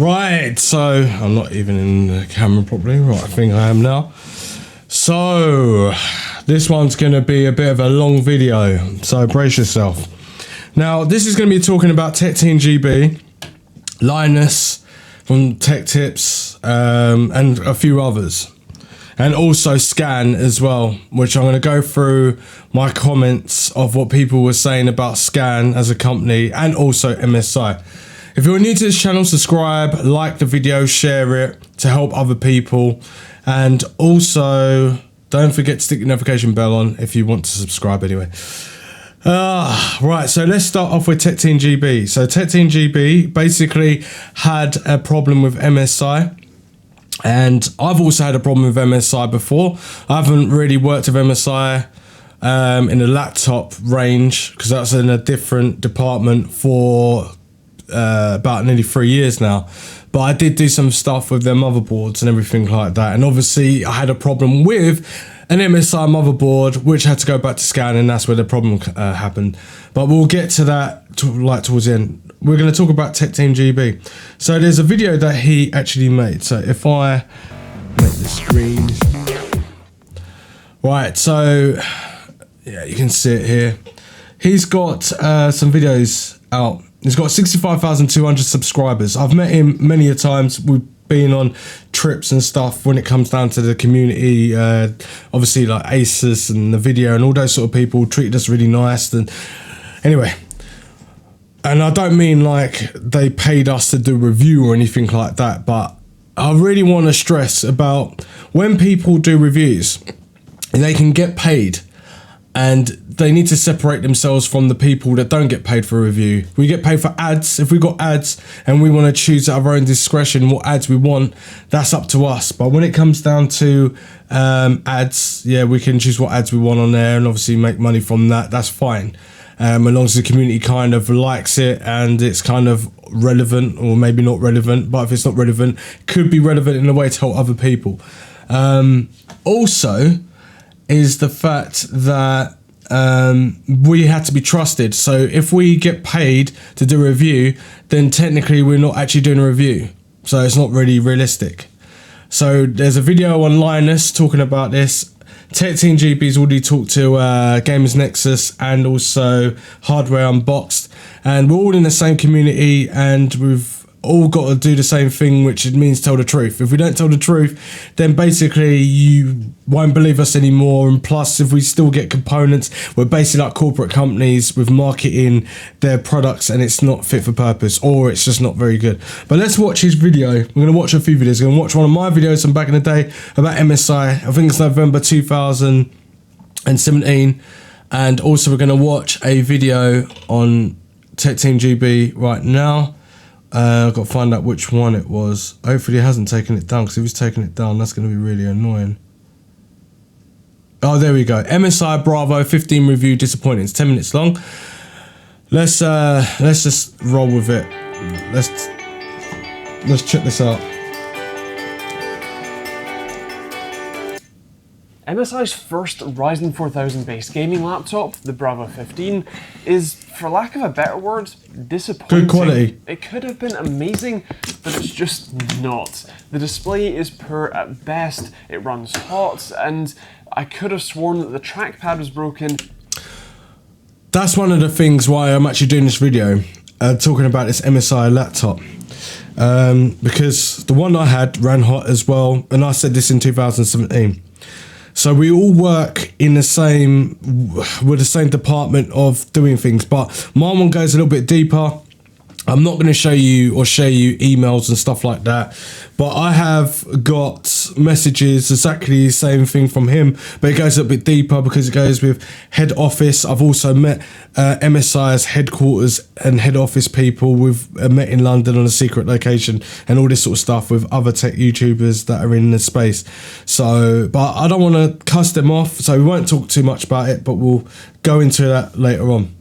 Right, so I'm not even in the camera properly. Right, I think I am now. So this one's going to be a bit of a long video, so brace yourself. Now, this is going to be talking about techteamgb, Linus from Tech Tips, and a few others. And also Scan as well, which I'm going to go through my comments of what people were saying about Scan as a company and also MSI. If you're new to this channel, subscribe, like the video, share it to help other people. And also, don't forget to stick the notification bell on if you want to subscribe anyway. Right, so let's start off with techteamgb. So techteamgb basically had a problem with MSI. And I've also had a problem with MSI before. I haven't really worked with MSI in the laptop range because that's in a different department for about nearly 3 years now. But I did do some stuff with their motherboards and everything like that. And obviously I had a problem with an MSI motherboard, which had to go back to Scan, and that's where the problem happened. But we'll get to that towards the end. We're going to talk about techteamgb. So there's a video that he actually made. So if I make the screen. Right, so yeah, you can see it here. He's got some videos out. He's got 65,200 subscribers. I've met him many a times. We've been on trips and stuff when it comes down to the community. Obviously like Asus and the video and all those sort of people treated us really nice. And anyway, and I don't mean like they paid us to do a review or anything like that, but I really want to stress about when people do reviews, they can get paid. And they need to separate themselves from the people that don't get paid for a review. We get paid for ads. If we got ads and we want to choose at our own discretion what ads we want, that's up to us. But when it comes down to ads, yeah, we can choose what ads we want on there and obviously make money from that. That's fine. As long as the community kind of likes it and it's kind of relevant, or maybe not relevant, but if it's not relevant, it could be relevant in a way to help other people. Also, is the fact that we had to be trusted. So if we get paid to do a review, then technically we're not actually doing a review. So it's not really realistic. So there's a video on Linus talking about this. techteamgb's already talked to Gamers Nexus and also Hardware Unboxed. And we're all in the same community and we've all got to do the same thing, which it means tell the truth. If we don't tell the truth, then basically you won't believe us anymore. And plus, if we still get components, we're basically like corporate companies with marketing their products and it's not fit for purpose, or it's just not very good. But let's watch his video. We're going to watch a few videos. We're going to watch one of my videos from back in the day about MSI. I think it's November 2017. And also we're going to watch a video on techteamgb right now. I've got to find out which one it was. Hopefully he hasn't taken it down, because if he's taken it down, that's going to be really annoying. Oh, there we go. MSI Bravo 15 review disappointing. It's 10 minutes long. Let's just roll with it. Let's check this out. MSI's first Ryzen 4000 based gaming laptop, the Bravo 15, is, for lack of a better word, disappointing. Good quality. It could have been amazing, but it's just not. The display is poor at best, it runs hot, and I could have sworn that the trackpad was broken. That's one of the things why I'm actually doing this video, talking about this MSI laptop. Because the one I had ran hot as well, and I said this in 2017. So we all work in the same, with the same department of doing things, but my one goes a little bit deeper. I'm not going to show you or share you emails and stuff like that, but I have got messages exactly the same thing from him, but it goes a bit deeper because it goes with head office. I've also met MSI's headquarters and head office people. We've met in London on a secret location and all this sort of stuff with other tech YouTubers that are in the space. So, but I don't want to cuss them off, so we won't talk too much about it, but we'll go into that later on.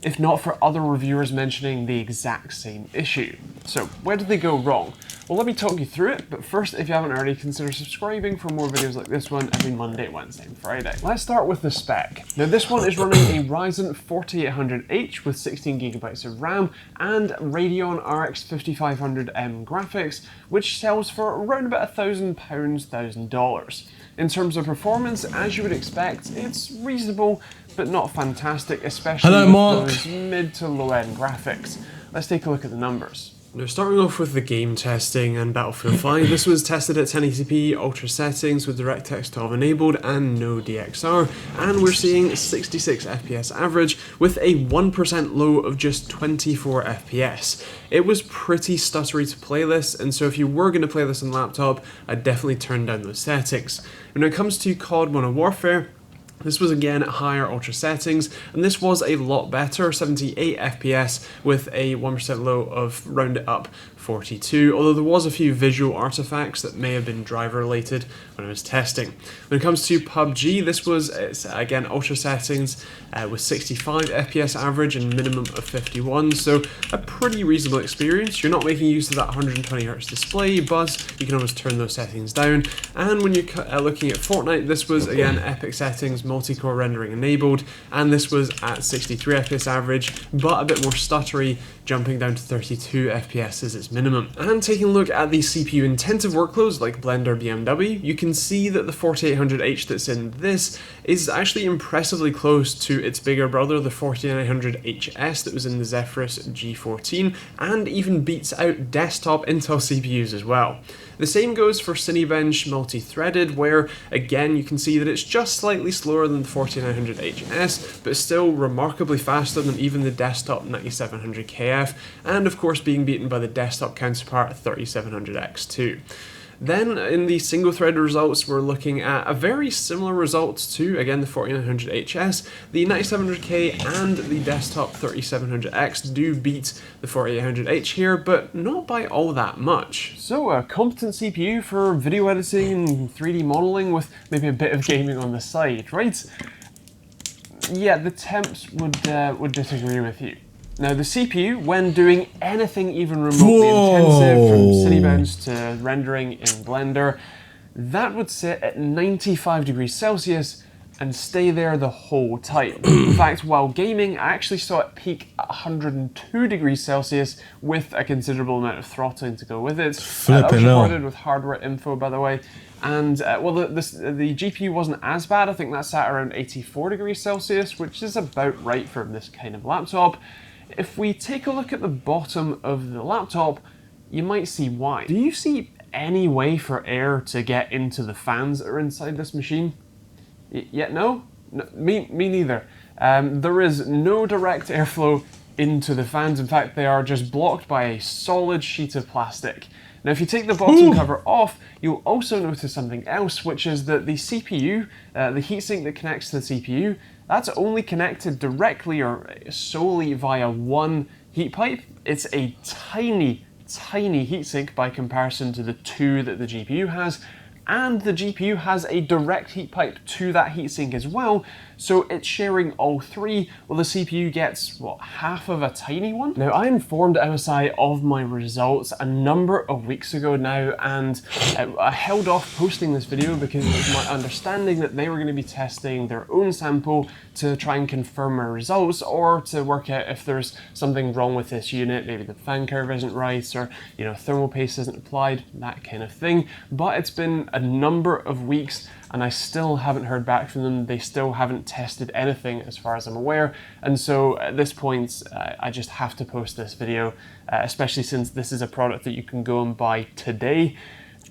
if not for other reviewers mentioning the exact same issue. So where did they go wrong? Well, let me talk you through it, but first, if you haven't already, consider subscribing for more videos like this one every Monday, Wednesday, and Friday. Let's start with the spec. Now, this one is running a Ryzen 4800H with 16GB of RAM and Radeon RX 5500M graphics, which sells for around about £1,000, $1,000. In terms of performance, as you would expect, it's reasonable, but not fantastic, especially with those mid to low end graphics. Let's take a look at the numbers. Now, starting off with the game testing and Battlefield 5, this was tested at 1080p ultra settings with DirectX 12 enabled and no DXR, and we're seeing 66 FPS average with a 1% low of just 24 FPS. It was pretty stuttery to play this, and so if you were going to play this on laptop, I'd definitely turn down those settings. When it comes to COD Modern Warfare, this was again at higher ultra settings, and this was a lot better, 78 FPS with a 1% low of round it up 42, although there was a few visual artifacts that may have been driver related when I was testing. When it comes to PUBG, this was again ultra settings with 65 FPS average and minimum of 51, so a pretty reasonable experience. You're not making use of that 120Hz display, but you can always turn those settings down. And when you're looking at Fortnite, this was again epic settings, multi-core rendering enabled, and this was at 63 FPS average, but a bit more stuttery, jumping down to 32 FPS as its minimum. And taking a look at the CPU intensive workloads like Blender BMW, you can see that the 4800H that's in this is actually impressively close to its bigger brother, the 4900HS that was in the Zephyrus G14, and even beats out desktop Intel CPUs as well. The same goes for Cinebench multi-threaded, where again you can see that it's just slightly slower than the 4900HS, but still remarkably faster than even the desktop 9700KF, and of course being beaten by the desktop counterpart 3700X2. Then in the single thread results, we're looking at a very similar results to, again, the 4900HS. The 9700K and the desktop 3700X do beat the 4800H here, but not by all that much. So a competent CPU for video editing and 3D modeling with maybe a bit of gaming on the side, right? Yeah, the temps would disagree with you. Now, the CPU, when doing anything even remotely intensive, from Cinebench to rendering in Blender, that would sit at 95 degrees Celsius and stay there the whole time. In fact, while gaming, I actually saw it peak at 102 degrees Celsius with a considerable amount of throttling to go with it. That was recorded with hardware info, by the way. And well, the GPU wasn't as bad. I think that sat around 84 degrees Celsius, which is about right for this kind of laptop. If we take a look at the bottom of the laptop, you might see why. Do you see any way for air to get into the fans that are inside this machine? Yeah, no? Me neither. There is no direct airflow into the fans. In fact, they are just blocked by a solid sheet of plastic. Now, if you take the bottom cover off, you'll also notice something else, which is that the CPU, the heatsink that connects to the CPU, that's only connected directly or solely via one heat pipe. It's a tiny, tiny heatsink by comparison to the two that the GPU has, and the GPU has a direct heat pipe to that heatsink as well, so it's sharing all three, while the CPU gets, what, half of a tiny one? Now, I informed MSI of my results a number of weeks ago now, and I held off posting this video because it was my understanding that they were going to be testing their own sample to try and confirm my results, or to work out if there's something wrong with this unit, maybe the fan curve isn't right, or, you know, thermal paste isn't applied, that kind of thing. But it's been a number of weeks and I still haven't heard back from them. They still haven't tested anything as far as I'm aware. And so at this point, I just have to post this video, especially since this is a product that you can go and buy today.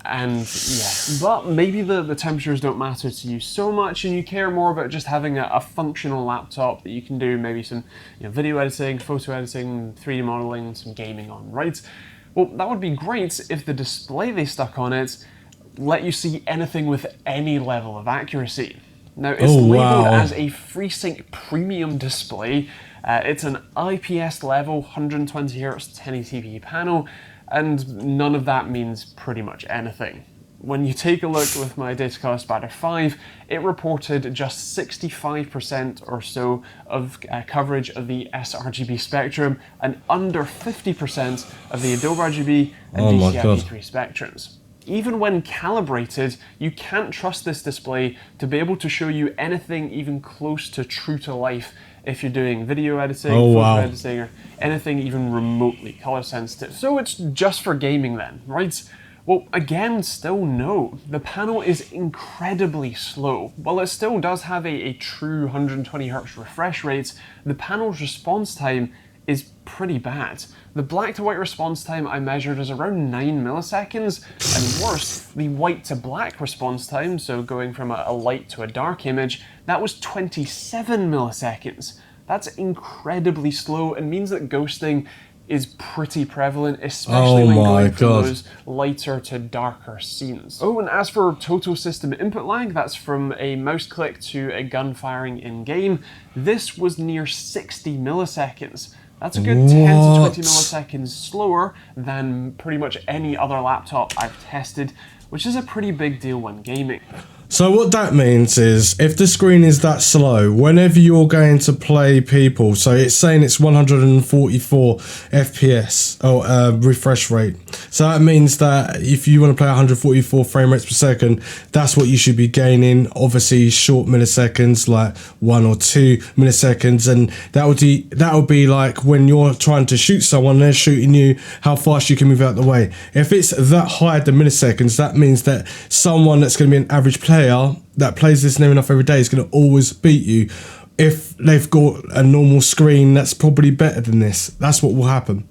And yeah, but maybe the temperatures don't matter to you so much and you care more about just having a functional laptop that you can do maybe some video editing, photo editing, 3D modeling, some gaming on, right? Well, that would be great if the display they stuck on it let you see anything with any level of accuracy. Now, it's labeled as a Freesync premium display. It's an IPS level 120Hz 1080p panel, and none of that means pretty much anything. when you take a look with my Datacast Spider 5, it reported just 65% or so of coverage of the sRGB spectrum and under 50% of the Adobe RGB and DCI-P3 spectrums. Even when calibrated, you can't trust this display to be able to show you anything even close to true to life if you're doing video editing, photo editing, or anything even remotely color sensitive. So it's just for gaming then, right? Well, again, still no. The panel is incredibly slow. While it still does have a true 120Hz refresh rate, the panel's response time is pretty bad. The black to white response time I measured is around 9 milliseconds, and worse, the white to black response time, so going from a light to a dark image, that was 27 milliseconds. That's incredibly slow and means that ghosting is pretty prevalent, especially when going from those lighter to darker scenes. Oh, and as for total system input lag, that's from a mouse click to a gun firing in-game, this was near 60 milliseconds. That's a good 10 to 20 milliseconds slower than pretty much any other laptop I've tested, which is a pretty big deal when gaming. So what that means is, if the screen is that slow, whenever you're going to play people, so it's saying it's 144 FPS or refresh rate. So that means that if you want to play 144 frame rates per second, that's what you should be gaining. Obviously short milliseconds, like 1 or 2 milliseconds, and that would be like when you're trying to shoot someone, they're shooting you, how fast you can move out the way. If it's that high the milliseconds, that means that someone that's going to be an average player that plays this near enough every day is going to always beat you. If they've got a normal screen that's probably better than this, that's what will happen.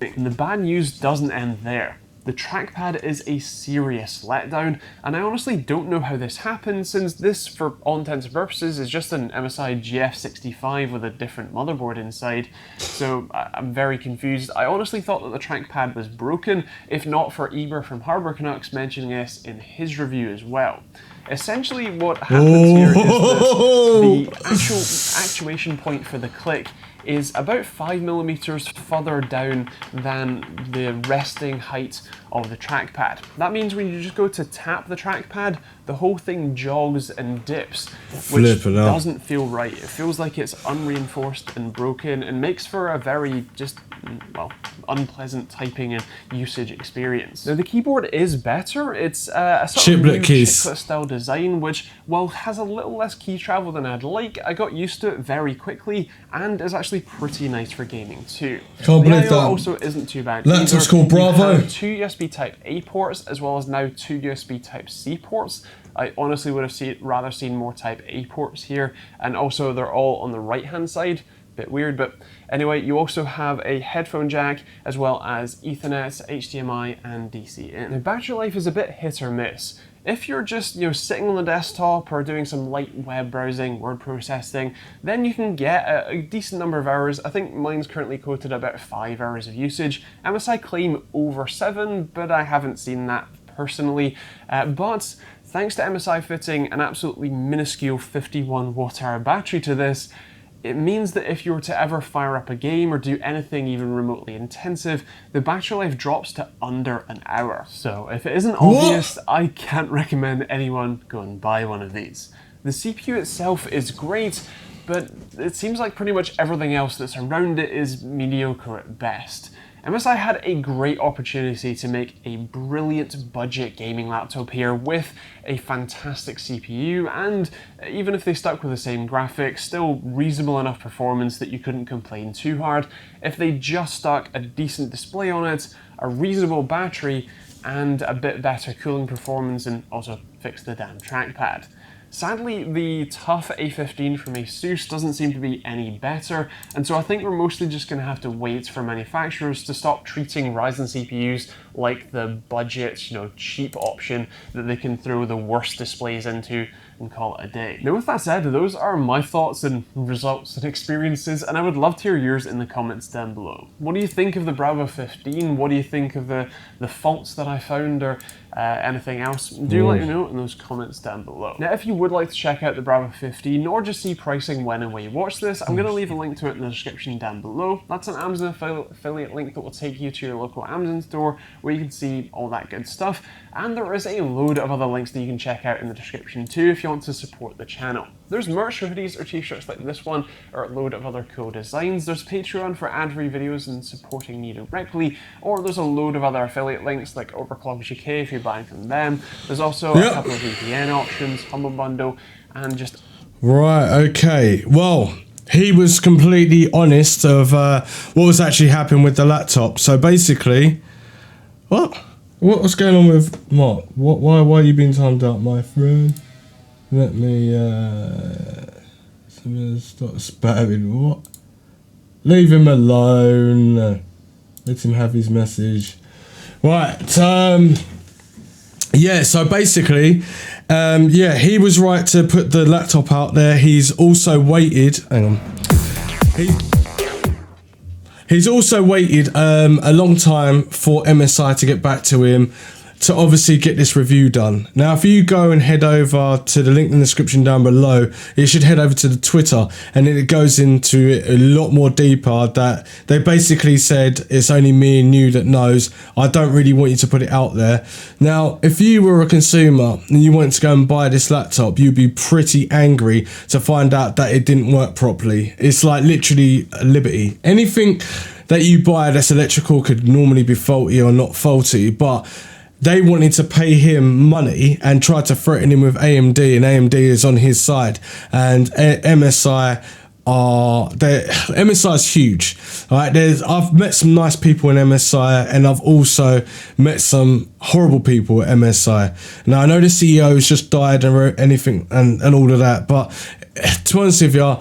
And the bad news doesn't end there. The trackpad is a serious letdown, and I honestly don't know how this happened, since this, for all intents and purposes, is just an MSI GF65 with a different motherboard inside, so I'm very confused. I honestly thought that the trackpad was broken, if not for Eber from Hardware Canucks mentioning this in his review as well. Essentially what happens here is that the actual actuation point for the click is about 5mm further down than the resting height of the trackpad. That means when you just go to tap the trackpad, the whole thing jogs and dips, which doesn't feel right. It feels like it's unreinforced and broken and makes for a very well, unpleasant typing and usage experience. Now the keyboard is better. It's a sort of new chiplet style design, which, while has a little less key travel than I'd like, I got used to it very quickly and is actually pretty nice for gaming too. Can't believe that. Also isn't too bad. Laptop's called Bravo. You have 2 USB Type A ports as well as now 2 USB Type C ports. I honestly would have rather seen more Type A ports here, and also they're all on the right hand side. Bit weird, but anyway, you also have a headphone jack as well as Ethernet, HDMI and DC in. Now battery life is a bit hit or miss. If you're just sitting on the desktop or doing some light web browsing, word processing, then you can get a decent number of hours. I think mine's currently quoted about 5 hours of usage. MSI claim over 7, but I haven't seen that personally. But thanks to MSI fitting an absolutely minuscule 51 watt-hour battery to this, it means that if you were to ever fire up a game or do anything even remotely intensive, the battery life drops to under an hour. So if it isn't obvious, I can't recommend anyone go and buy one of these. The CPU itself is great, but it seems like pretty much everything else that's around it is mediocre at best. MSI had a great opportunity to make a brilliant budget gaming laptop here with a fantastic CPU, and even if they stuck with the same graphics, still reasonable enough performance that you couldn't complain too hard. If they just stuck a decent display on it, a reasonable battery, and a bit better cooling performance, and also fixed the damn trackpad. Sadly, the tough A15 from ASUS doesn't seem to be any better, and so I think we're mostly just going to have to wait for manufacturers to stop treating Ryzen CPUs like the budget, cheap option that they can throw the worst displays into and call it a day. Now with that said, those are my thoughts and results and experiences, and I would love to hear yours in the comments down below. What do you think of the Bravo 15? What do you think of the faults that I found, or anything else? Do let me know in those comments down below. Now if you would like to check out the Bravo 15 or just see pricing when and where you watch this, I'm going to leave a link to it in the description down below. That's an Amazon affiliate link that will take you to your local Amazon store where you can see all that good stuff, and there is a load of other links that you can check out in the description too if you want to support the channel. There's merch, hoodies, or t-shirts like this one, or a load of other cool designs. There's Patreon for ad-free videos and supporting me directly, or there's a load of other affiliate links like Overclockers UK if you're buying from them. There's also a couple of VPN options, Humble Bundle, and just... Right, okay. Well, he was completely honest of what was actually happening with the laptop. So basically, what's going on with Mark? Why are you being timed out, my friend? Let me start spamming. What? Leave him alone. Let him have his message. Right. Yeah. So basically, yeah, he was right to put the laptop out there. He's also waited. Hang on. He's also waited a long time for MSI to get back to him to obviously get this review done. Now, if you go and head over to the link in the description down below, you should head over to the Twitter, and then it goes into it a lot more deeper, that they basically said it's only me and you that knows. I don't really want you to put it out there. Now, if you were a consumer and you wanted to go and buy this laptop, you'd be pretty angry to find out that it didn't work properly. It's like literally a liberty. Anything that you buy that's electrical could normally be faulty or not faulty, but they wanted to pay him money and tried to threaten him with AMD, and AMD is on his side. And MSI is huge. All right, I've met some nice people in MSI, and I've also met some horrible people at MSI. Now I know the CEO has just died and anything and all of that, but to be honest with you,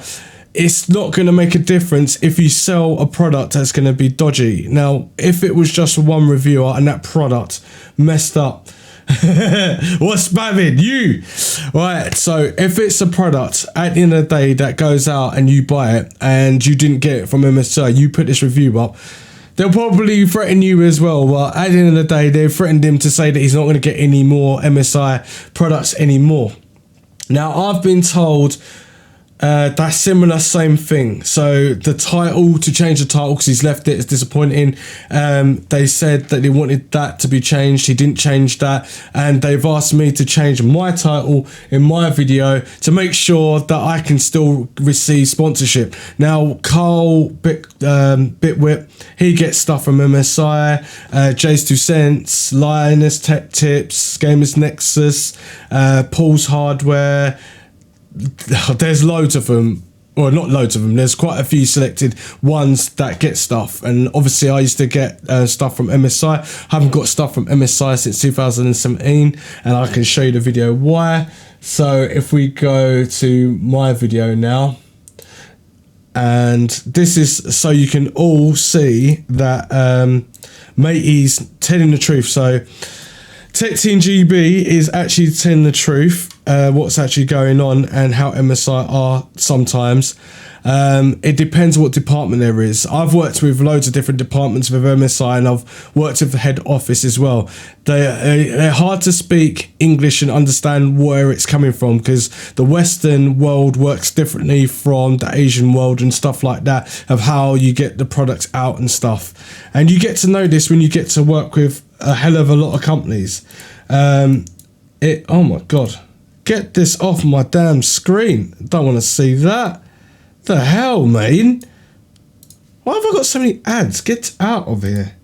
it's not going to make a difference if you sell a product that's going to be dodgy. Now, if it was just one reviewer and that product messed up, what's spamming? You! Right, so if it's a product at the end of the day that goes out and you buy it and you didn't get it from MSI, you put this review up, they'll probably threaten you as well. But at the end of the day, they've threatened him to say that he's not going to get any more MSI products anymore. Now, I've been told that's similar, same thing. So the title, to change the title because he's left it, is disappointing. They said that they wanted that to be changed. He didn't change that, and they've asked me to change my title in my video to make sure that I can still receive sponsorship. Now, Carl Bitwhip, he gets stuff from MSI, Jay's 2 Cents, Linus Tech Tips, Gamers Nexus, Paul's Hardware. There's loads of them, or not loads of them, there's quite a few selected ones that get stuff, and obviously I used to get stuff from MSI. I haven't got stuff from MSI since 2017, and I can show you the video why. So if we go to my video now, and this is so you can all see that matey's telling the truth. So techteamgb is actually telling the truth, what's actually going on and how MSI are sometimes. It depends what department there is. I've worked with loads of different departments with MSI, and I've worked with the head office as well. They're hard to speak English and understand where it's coming from, because the Western world works differently from the Asian world and stuff like that, of how you get the products out and stuff. And you get to know this when you get to work with a hell of a lot of companies. Oh my god, get this off my damn screen. Don't want to see that. The hell, man? Why have I got so many ads? Get out of here.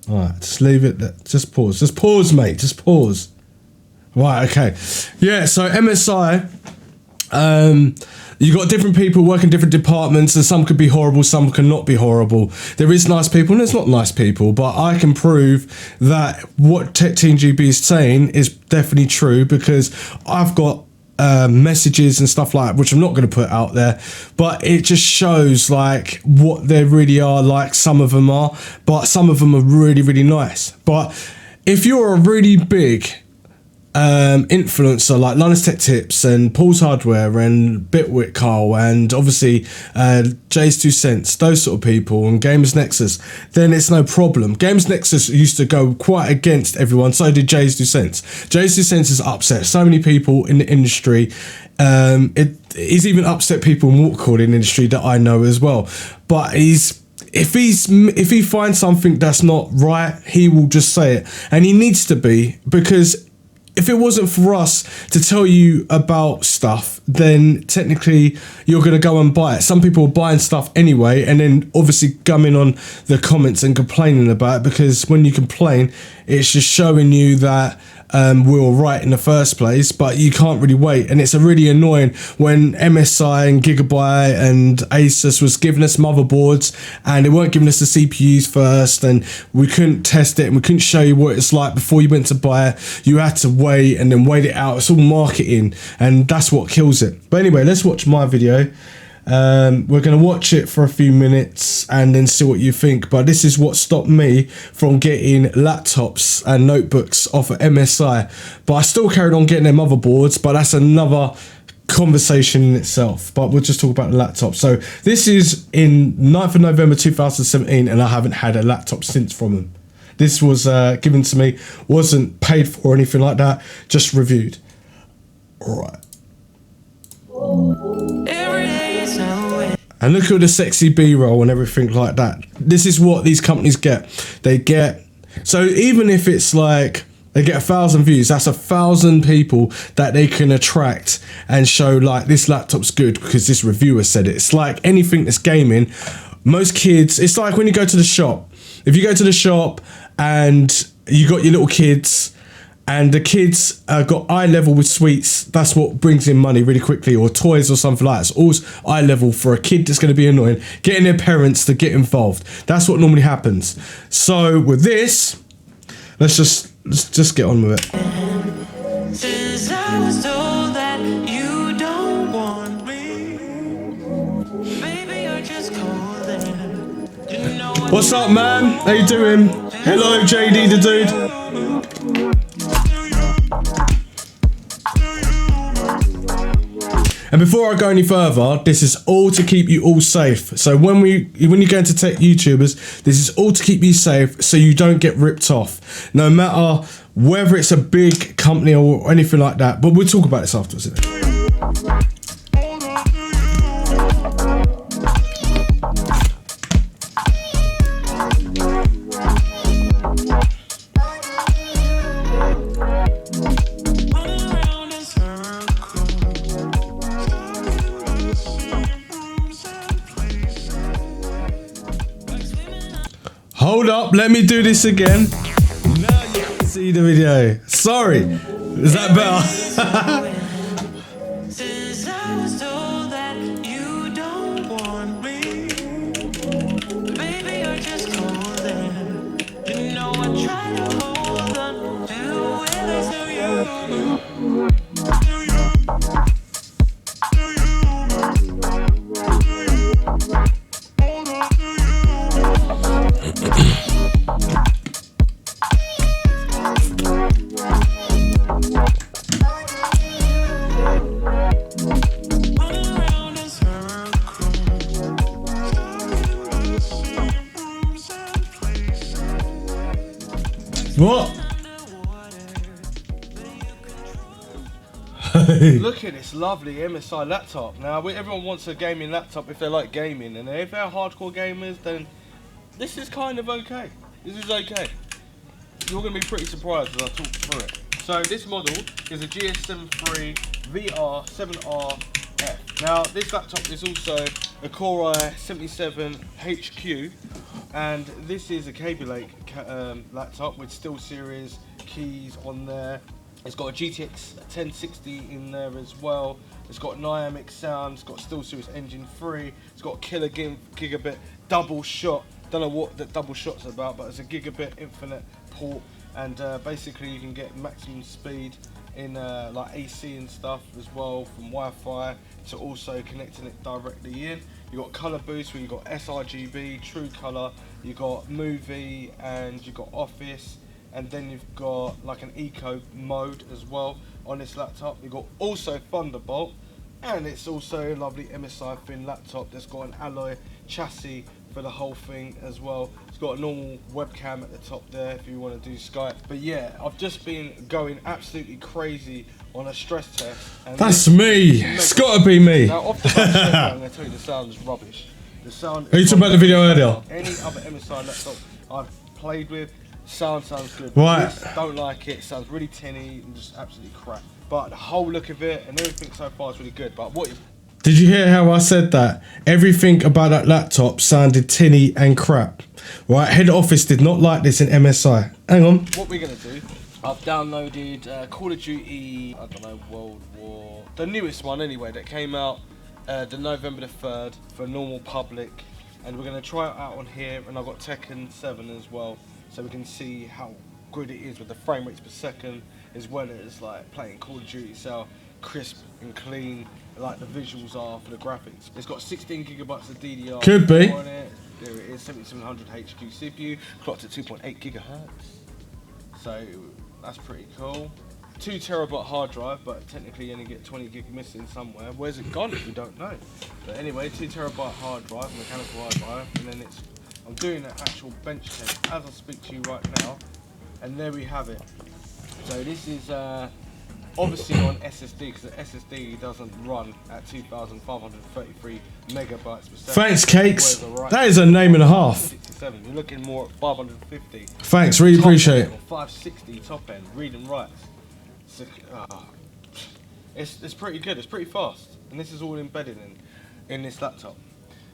Alright, just leave it there. Just pause. Just pause, mate. Just pause. Right, okay. Yeah, so MSI, you got different people working different departments, and some could be horrible, some cannot be horrible. There is nice people and there's not nice people, but I can prove that what techteamgb is saying is definitely true, because I've got messages and stuff like that, which I'm not going to put out there, but it just shows like what they really are like. Some of them are, but some of them are really, really nice. But if you're a really big influencer like Linus Tech Tips and Paul's Hardware and Bitwit Carl and obviously Jay's 2 Cents, those sort of people, and Gamers Nexus, then it's no problem. Gamers Nexus used to go quite against everyone, so did Jay's 2 Cents. Jay's 2 Cents has upset so many people in the industry. He's even upset people in water cooling industry that I know as well. But if he finds something that's not right, he will just say it, and he needs to be, because if it wasn't for us to tell you about stuff, then technically you're going to go and buy it. Some people are buying stuff anyway, and then obviously coming on the comments and complaining about it, because when you complain, it's just showing you that we were right in the first place, but you can't really wait. And it's really annoying when MSI and Gigabyte and Asus was giving us motherboards and they weren't giving us the CPUs first, and we couldn't test it and we couldn't show you what it's like before you went to buy it. You had to wait and then wait it out. It's all marketing, and that's what kills it. But anyway, let's watch my video. We're going to watch it for a few minutes and then see what you think. But this is what stopped me from getting laptops and notebooks off of MSI. But I still carried on getting their motherboards, but that's another conversation in itself. But we'll just talk about the laptop. So this is in 9th of November 2017, and I haven't had a laptop since from them. This was given to me, wasn't paid for or anything like that, just reviewed. All right. And look at the sexy B-roll and everything like that. This is what these companies get. They get, so even if it's like they get 1,000 views, that's 1,000 people that they can attract and show like this laptop's good because this reviewer said it. It's like anything that's gaming. Most kids, it's like when you go to the shop. If you go to the shop and you got your little kids, and the kids got eye level with sweets, that's what brings in money really quickly, or toys or something like that. It's always eye level for a kid that's going to be annoying, getting their parents to get involved. That's what normally happens. So with this, let's just get on with it. Since I was told that you don't want me, maybe I just called them. You know What's up, man? How you doing? Hello, JD the dude. And before I go any further, this is all to keep you all safe. So when you go into tech YouTubers, this is all to keep you safe so you don't get ripped off. No matter whether it's a big company or anything like that. But we'll talk about this afterwards. Hold up, let me do this again. Now you can see the video. Sorry, is that better? since I was told that you don't want me, maybe I just called them. You know I try to hold on to where they say you. What? Look at this lovely MSI laptop. Now, everyone wants a gaming laptop if they like gaming, and if they're hardcore gamers, then this is kind of okay. This is okay. You're going to be pretty surprised as I talk through it. So this model is a GS73 VR7RF. Now, this laptop is also a Core i77 HQ, and this is a Kaby Lake laptop with SteelSeries keys on there. It's got a GTX 1060 in there as well. It's got dynamic sound. It's got SteelSeries Engine 3. It's got a killer gigabit double shot. Don't know what that double shot's about, but it's a gigabit infinite port, and basically you can get maximum speed in like AC and stuff as well from Wi-Fi, to also connecting it directly in. You got color boost where you got sRGB, true color. You got movie, and you got office. and then you've got like an eco mode as well on this laptop. You've got also Thunderbolt, and it's also a lovely MSI thin laptop that's got an alloy chassis for the whole thing as well. It's got a normal webcam at the top there if you want to do Skype. But yeah, I've just been going absolutely crazy on a stress test. And that's me. It's got to be me. Now off the bat, I'm going to tell you the sound is rubbish. The sound. Are you talking about the video earlier? Any other MSI laptop I've played with, sounds good. Right. This, don't like it. Sounds really tinny and just absolutely crap. But the whole look of it and everything so far is really good. But what? Did you hear how I said that? Everything about that laptop sounded tinny and crap. Right, head office did not like this in MSI. Hang on. What we're going to do, I've downloaded Call of Duty, I don't know, World War, the newest one anyway, that came out the November the 3rd for normal public. And we're going to try it out on here, and I've got Tekken 7 as well, so we can see how good it is with the frame rates per second, as well as like playing Call of Duty, so crisp and clean like the visuals are for the graphics. It's got 16 gigabytes of DDR Could be. on it. There it is, 7700 HQ CPU, clocked at 2.8 gigahertz. So that's pretty cool. 2 terabyte hard drive, but technically you only get 20 gig missing somewhere. Where's it gone? We don't know. But anyway, 2 terabyte hard drive, mechanical hard drive, and then I'm doing an actual bench test as I speak to you right now, and there we have it. So this is obviously on SSD, because the SSD doesn't run at 2,533 megabytes per second. Thanks, Cakes. That is a name and a half. 67. You're looking more at 550. Thanks, really appreciate it. 560 top end, read and write. It's pretty good, it's pretty fast, and this is all embedded in this laptop.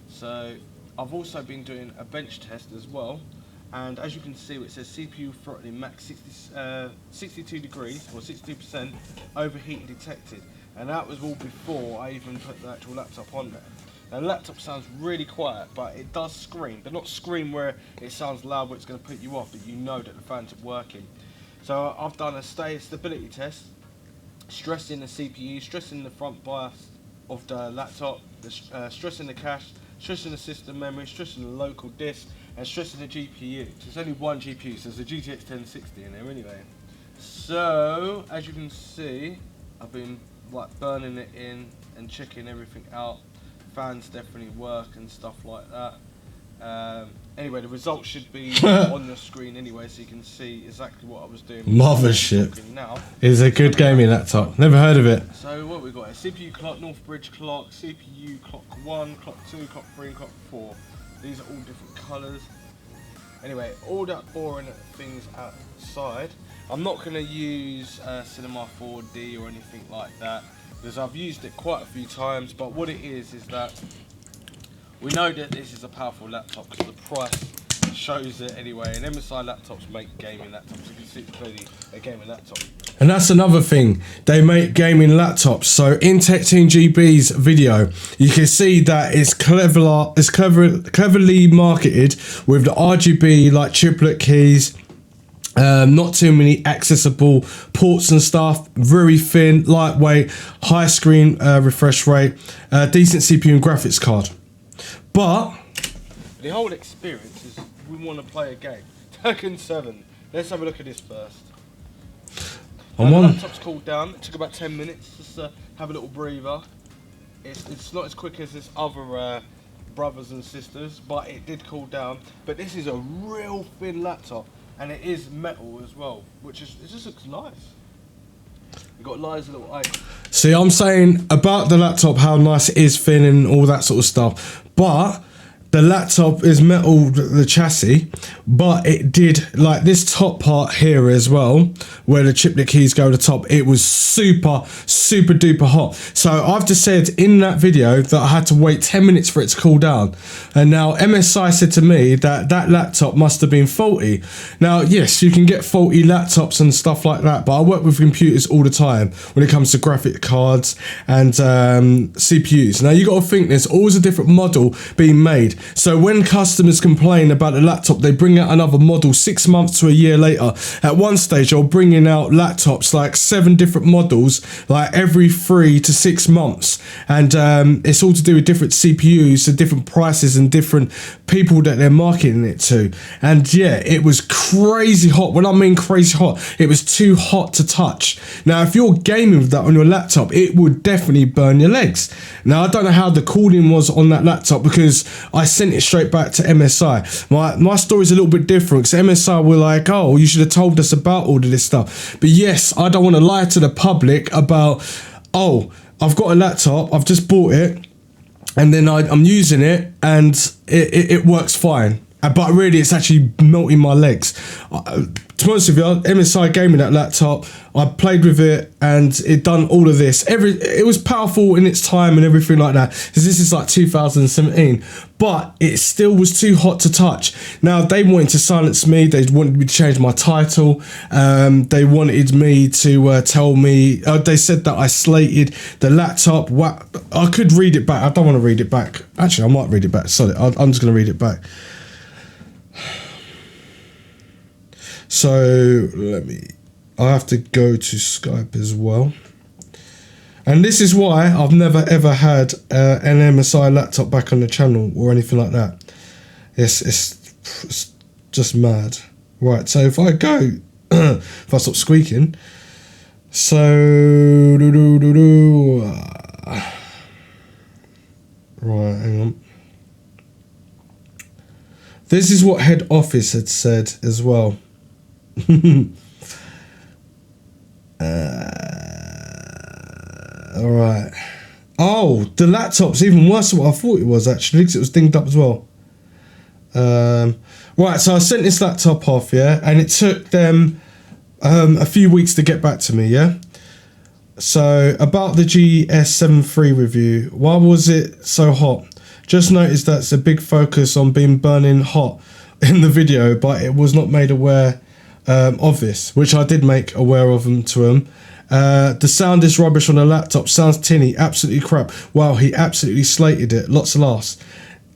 So I've also been doing a bench test as well, and as you can see it says CPU throttling max 62 degrees or 62% overheating detected, and that was all before I even put the actual laptop on there. Now the laptop sounds really quiet, but it does scream, but not scream where it sounds loud where it's going to put you off, but you know that the fans are working. So I've done a stability test, stressing the CPU, stressing the front bias of the laptop, stressing the cache, stressing the system memory, stressing the local disk, and stressing the GPU. So there's only one GPU, so there's a GTX 1060 in there anyway. So as you can see, I've been like burning it in and checking everything out. Fans definitely work and stuff like that. Anyway, the results should be on the screen anyway, so you can see exactly what I was doing. Mothership. Now It's a good gaming laptop. Never heard of it. So what we got? A CPU clock, Northbridge clock, CPU clock 1, clock 2, clock 3, clock 4. These are all different colours. Anyway, all that boring things outside. I'm not going to use Cinema 4D or anything like that, because I've used it quite a few times. But what it is that we know that this is a powerful laptop because the price shows it anyway. And MSI laptops make gaming laptops. You can see it's clearly a gaming laptop. And that's another thing. They make gaming laptops. So in techteamgb's video, you can see that it's cleverly marketed with the RGB like chiplet keys. Not too many accessible ports and stuff, very thin, lightweight, high screen refresh rate, decent CPU and graphics card. But the whole experience is we want to play a game. Tekken 7. Let's have a look at this first. The laptop's cooled down. It took about 10 minutes just to have a little breather. It's not as quick as this other brothers and sisters, but it did cool down. But this is a real thin laptop, and it is metal as well, which is, it just looks nice. You've got Liza little eye. see, I'm saying about the laptop how nice it is, thin and all that sort of stuff, but the laptop is metal, the chassis, but it did, like this top part here as well, where the chiplet keys go to the top, it was super duper hot. So I've just said in that video that I had to wait 10 minutes for it to cool down. And now MSI said to me that that laptop must have been faulty. Now, yes, you can get faulty laptops and stuff like that, but I work with computers all the time when it comes to graphic cards and CPUs. Now, you got to think there's always a different model being made. So when customers complain about the laptop, they bring out another model 6 months to a year later. At one stage, they're bringing out laptops, like 7 different models, like every 3 to 6 months. And it's all to do with different CPUs and different prices and different people that they're marketing it to. And yeah, it was crazy hot. When I mean crazy hot, it was too hot to touch. Now, if you're gaming with that on your laptop, it would definitely burn your legs. Now, I don't know how the cooling was on that laptop because I sent it straight back to MSI. My story's a little bit different because MSI were like, oh, you should have told us about all of this stuff. But yes, I don't want to lie to the public about, oh, I've got a laptop, I've just bought it, and then I'm using it and it works fine. But really, it's actually melting my legs. To be honest with you, MSI gave me that laptop. I played with it and it done all of this. It was powerful in its time and everything like that. Because this is like 2017. But it still was too hot to touch. Now, they wanted to silence me. They wanted me to change my title. They wanted me to tell me... they said that I slated the laptop. I could read it back. I don't want to read it back. Actually, I might read it back. Sorry, I'm just going to read it back. So I have to go to Skype as well. And this is why I've never ever had an MSI laptop back on the channel or anything like that. It's just mad. Right, so if I go, if I stop squeaking, so, right, hang on. This is what head office had said as well. Alright. Oh, the laptop's even worse than what I thought it was actually, because it was dinged up as well. Right, so I sent this laptop off, yeah, and it took them a few weeks to get back to me, yeah. So about the GS73 review, why was it so hot? Just noticed that's a big focus on being burning hot in the video, but it was not made aware of this, which I did make aware of them to him. The sound is rubbish on the laptop, sounds tinny, absolutely crap. Wow, he absolutely slated it, lots of laughs.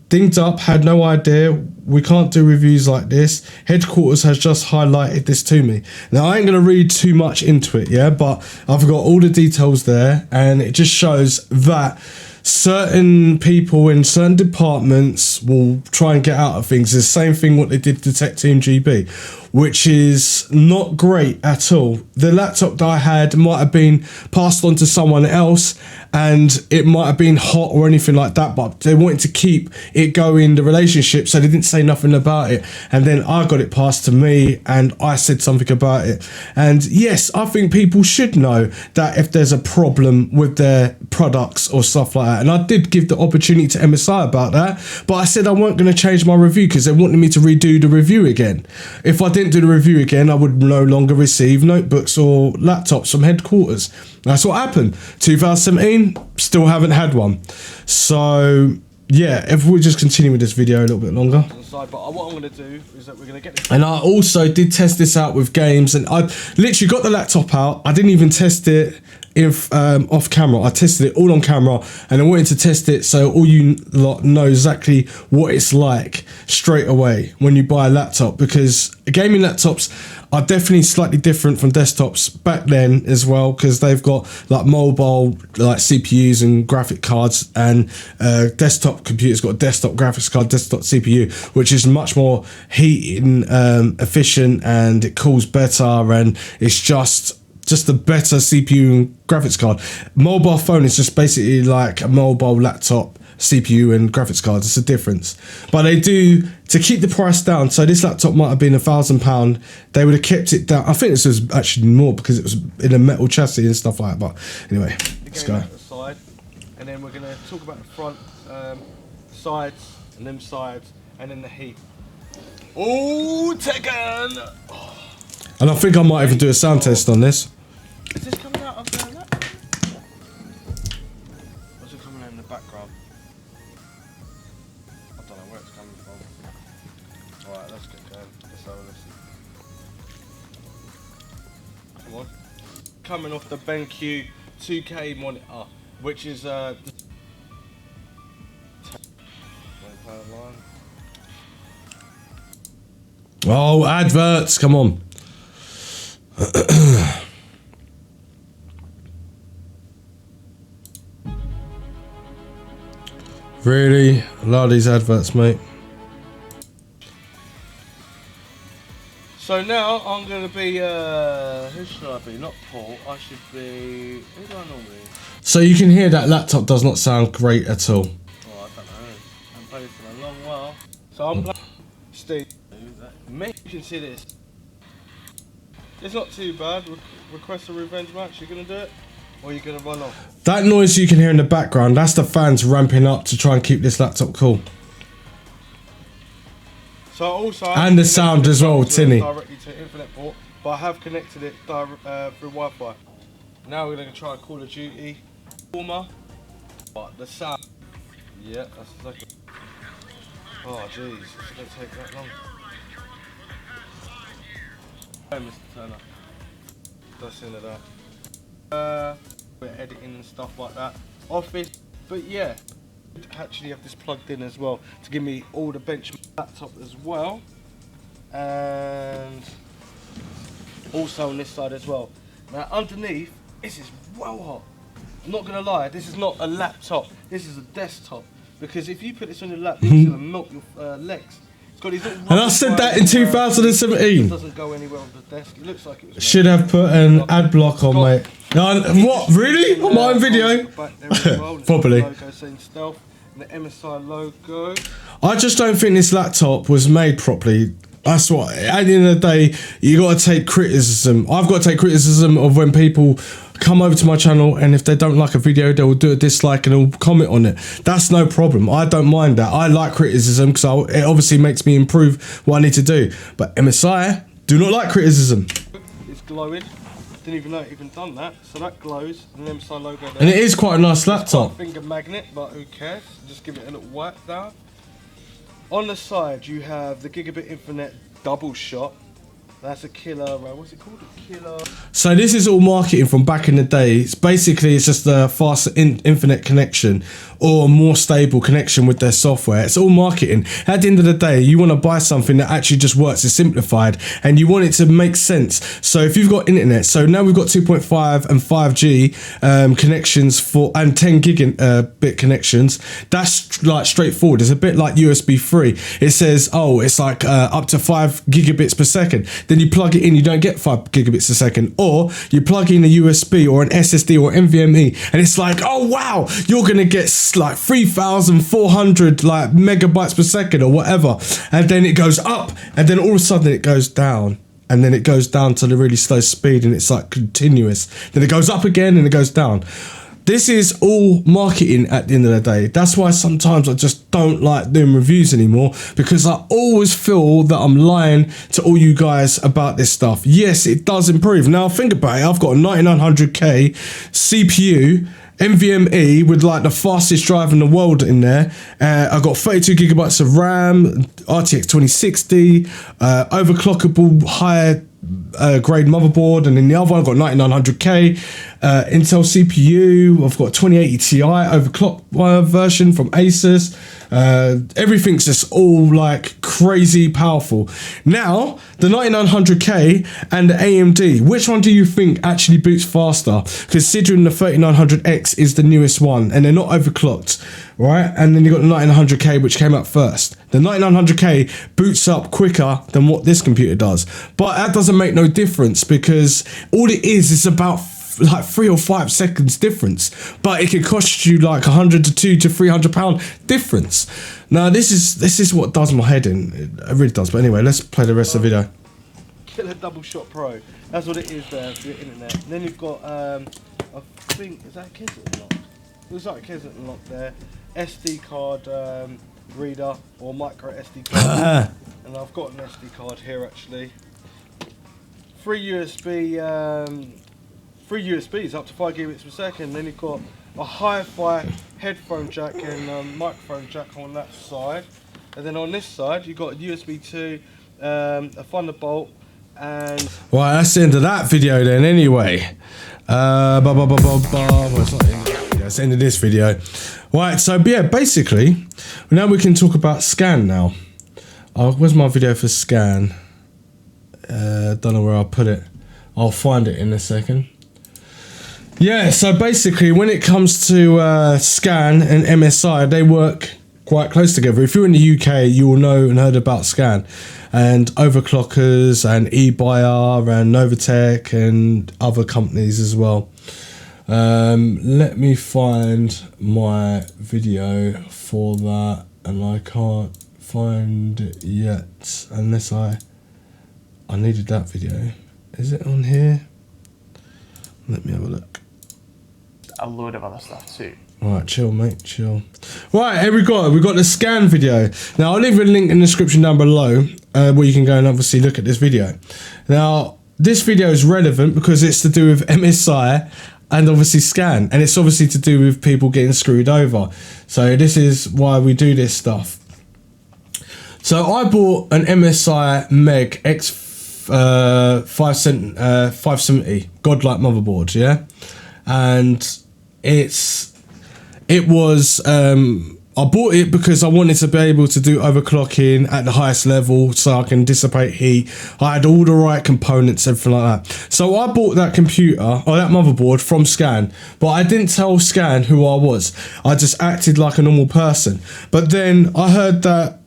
Dinged up, had no idea, we can't do reviews like this. Headquarters has just highlighted this to me. Now, I ain't going to read too much into it, yeah, but I've got all the details there, and it just shows that certain people in certain departments will try and get out of things. The same thing what they did to techteamgb, which is not great at all. The laptop that I had might have been passed on to someone else and it might have been hot or anything like that, but they wanted to keep it going, the relationship, so they didn't say nothing about it. And then I got it passed to me and I said something about it. And yes, I think people should know that if there's a problem with their products or stuff like that. And I did give the opportunity to MSI about that, but I said I weren't going to change my review because they wanted me to redo the review again. If I didn't do the review again, I would no longer receive notebooks or laptops from headquarters. That's what happened. 2017, still haven't had one. So yeah, if we just continue with this video a little bit longer. But what I'm going to do is that we're going to get this. And I also did test this out with games, and I literally got the laptop out. I didn't even test it off camera. I tested it all on camera, and I wanted to test it so all you lot know exactly what it's like straight away when you buy a laptop, because gaming laptops are definitely slightly different from desktops back then as well, because they've got like mobile like CPUs and graphic cards, and desktop computers got a desktop graphics card, desktop CPU, which is much more heating efficient, and it cools better, and it's just a better CPU and graphics card. Mobile phone is just basically like a mobile laptop CPU and graphics cards. It's a difference, but they do to keep the price down. So this laptop might have been £1,000. They would have kept it down. I think this was actually more because it was in a metal chassis and stuff like that. But anyway, let's go. The side, and then we're going to talk about the front, sides, and them sides, and then the heat. Oh, Tekken! And I think I might even do a sound test on this. Is this coming out of the laptop? What's it coming out in the background? I don't know where it's coming from. Alright, let's get going. Let's have a listen. Come on. Coming off the BenQ 2K monitor, which is Oh, adverts, come on. Really? A lot of these adverts, mate. So now I'm going to be, who should I be? Not Paul, I should be, who do I normally? So you can hear that laptop does not sound great at all. Oh, I don't know. I haven't played for a long while. So I'm playing Steve. Me, you can see this. It's not too bad. Request a revenge match. You're going to do it? Or you're going to run off? That noise you can hear in the background, that's the fans ramping up to try and keep this laptop cool. So also, and the sound as well, Tinny. Directly to Internet port, but I have connected it through Wi-Fi. Now we're going to try Call of Duty. But the sound, yeah, that's exactly. Oh jeez, it's going to take that long. Hey, Mr. Turner. That's into that. We're editing and stuff like that. Office, but yeah. Actually have this plugged in as well to give me all the benchmark laptop as well, and also on this side as well. Now underneath, this is well hot. I'm not gonna lie, this is not a laptop, this is a desktop, because if you put this on your lap, it's gonna melt your legs. It's got these little and I said that in 2017. It doesn't go anywhere on the desk. It looks like it was should have put an ad block on, mate. What? Really? On my own video? Probably. Logo saying stealth, and the MSI logo. I just don't think this laptop was made properly. That's what, at the end of the day, you got to take criticism. I've got to take criticism of when people come over to my channel, and if they don't like a video, they will do a dislike and they'll comment on it. That's no problem. I don't mind that. I like criticism because it obviously makes me improve what I need to do. But MSI do not like criticism. It's glowing. Didn't even know it even done that. So that glows, and the MSI logo there. And it is quite a nice laptop. It's quite a finger magnet, but who cares? Just give it a little wipe down. On the side, you have the Gigabit Infinite double shot. That's a killer, what's it called? A killer. So this is all marketing from back in the day. It's basically, it's just a faster infinite connection or a more stable connection with their software. It's all marketing. At the end of the day, you want to buy something that actually just works. It's simplified and you want it to make sense. So if you've got internet, so now we've got 2.5 and 5G connections for and 10 gigabit connections. That's like straightforward. It's a bit like USB 3. It says, oh, it's like up to 5 gigabits per second. Then you plug it in, you don't get 5 gigabits a second, or you plug in a USB or an SSD or NVMe, and it's like, oh wow, you're gonna get like 3,400 like megabytes per second or whatever, and then it goes up, and then all of a sudden it goes down, and then it goes down to the really slow speed, and it's like continuous. Then it goes up again, and it goes down. This is all marketing at the end of the day. That's why sometimes I just don't like doing reviews anymore, because I always feel that I'm lying to all you guys about this stuff. Yes, it does improve. Now think about it. I've got a 9900K CPU, NVMe with like the fastest drive in the world in there. I've got 32 gigabytes of RAM, RTX 2060, overclockable higher grade motherboard, and then the other one I've got 9900K Intel CPU. I've got 2080 Ti overclocked version from Asus. Everything's just all like crazy powerful. Now the 9900K and the AMD, which one do you think actually boots faster, considering the 3900X is the newest one and they're not overclocked, right? And then you got the 9900K, which came out first. The 9900K boots up quicker than what this computer does, but that doesn't make no difference, because all it is about like 3 or 5 seconds difference, but it could cost you like 100 to 200 to 300 pound difference. Now this is what does my head in. It really does. But anyway, let's play the rest of the video. Killer Double Shot Pro. That's what it is there for your internet. And then you've got I think, is that a Keswick lock? It looks like a Keswick lock there. SD card reader or micro SD card. And I've got an SD card here actually. 3 USBs up to 5 gigabits per second. Then you've got a hi-fi headphone jack and microphone jack on that side. And then on this side you've got a USB 2, a Thunderbolt, and... Right, that's the end of that video then anyway. Well, it's not the end of that video, it's the end of this video. Right, so yeah, basically, now we can talk about scan now. Where's my video for scan? Don't know where I'll put it. I'll find it in a second. Yeah, so basically when it comes to Scan and MSI, they work quite close together. If you're in the UK, you will know and heard about Scan and Overclockers and eBuyer and Novatech and other companies as well. Let me find my video for that, and I can't find it yet unless I needed that video. Is it on here? Let me have a look. A load of other stuff too. Right, chill, mate, chill. Right, here we got the Scan video. Now, I'll leave a link in the description down below where you can go and obviously look at this video. Now, this video is relevant because it's to do with MSI and obviously Scan, and it's obviously to do with people getting screwed over. So this is why we do this stuff. So I bought an MSI Meg X 570 Godlike motherboard, yeah, and it was I bought it because I wanted to be able to do overclocking at the highest level so I can dissipate heat. I had all the right components, everything like that. So I bought that computer or that motherboard from Scan, but I didn't tell Scan who I was. I just acted like a normal person. But then I heard that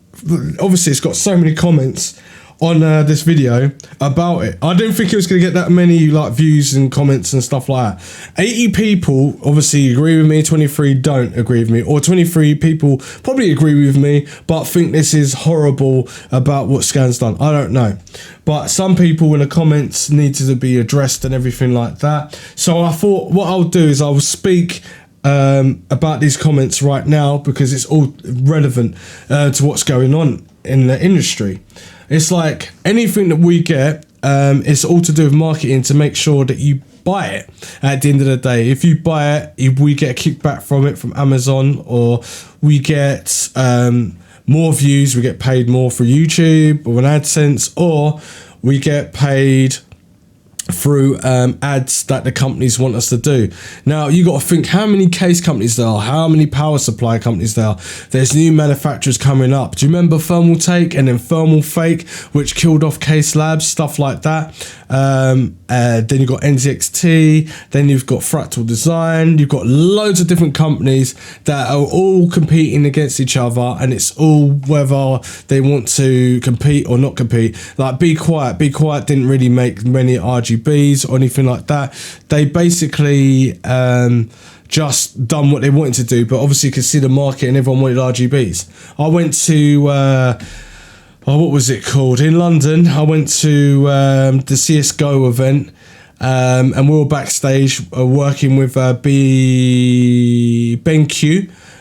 obviously it's got so many comments on this video about it. I didn't think it was going to get that many like views and comments and stuff like that. 80 people obviously agree with me, 23 don't agree with me, or 23 people probably agree with me but think this is horrible about what Scan's done. I don't know, but some people in the comments needed to be addressed and everything like that. So I thought what I'll do is I'll speak about these comments right now because it's all relevant to what's going on in the industry. It's like anything that we get, it's all to do with marketing to make sure that you buy it at the end of the day. If you buy it, if we get a kickback from it from Amazon, or we get more views, we get paid more for YouTube or an AdSense, or we get paid through ads that the companies want us to do. Now you got to think how many case companies there are, how many power supply companies there are. There's new manufacturers coming up. Do you remember Thermal Take and then Thermal Fake, which killed off Case Labs, stuff like that? Then you've got NZXT, then you've got Fractal Design, you've got loads of different companies that are all competing against each other, and it's all whether they want to compete or not compete. Like Be Quiet didn't really make many RGBs or anything like that. They basically just done what they wanted to do, but obviously you could see the market and everyone wanted RGBs. I went to what was it called in London? I went to the CSGO event, and we were backstage working with BenQ